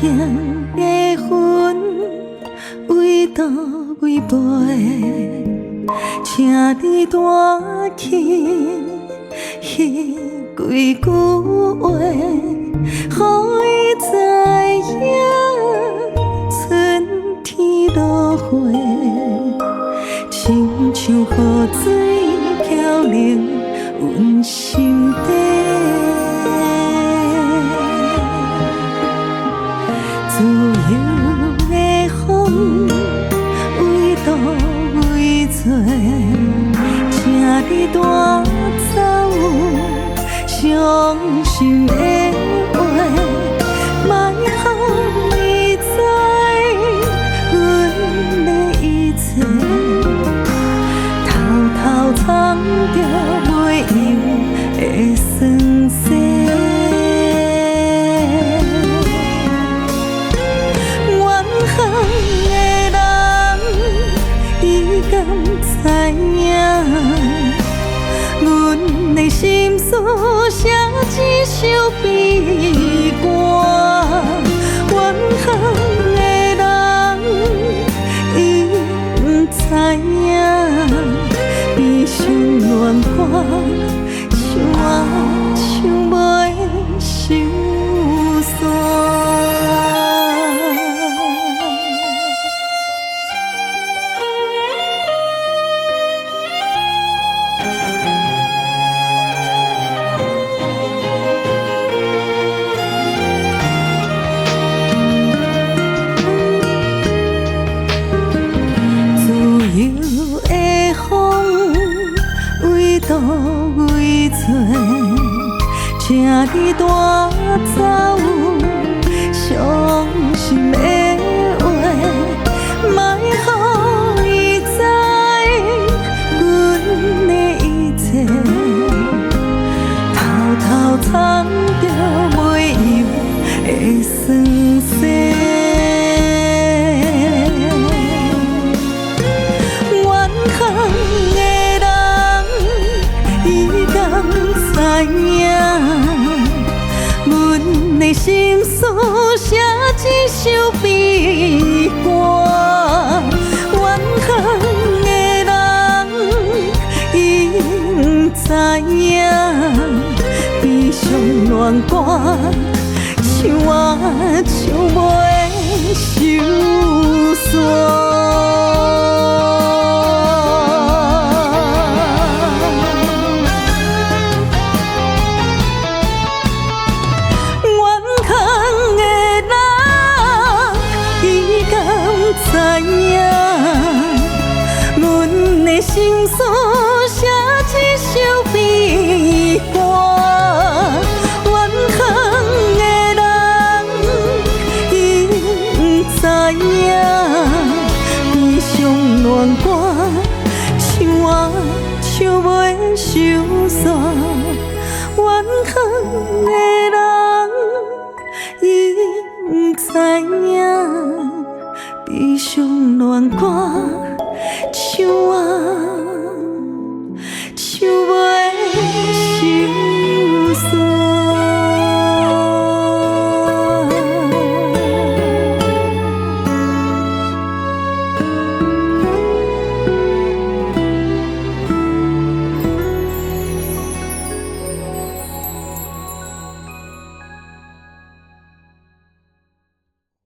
情的魂为倒位飞，请你带去迄几句话，予伊知影春天落花，亲像雨水飘零阮心底。自由的风，为倒为做，请你带走伤心的话，莫予伊知阮的一切，偷偷藏着袂用的酸涩。知影，阮的心事写一首悲歌。远方的人，伊不知影，悲伤恋歌，像我唱袂收煞。倒位做，请你带走伤心的话，莫予伊知阮的一切，偷偷藏着袂用的酸涩。知影，阮的心事写一首悲歌。远方的人，伊不知影，悲伤恋歌，像我唱袂收煞。知影，阮的心事写一首悲歌。远方的人，伊不知影，悲伤恋歌，像我唱袂收煞。远方的人，伊不知影。悲伤恋歌，唱我唱袂。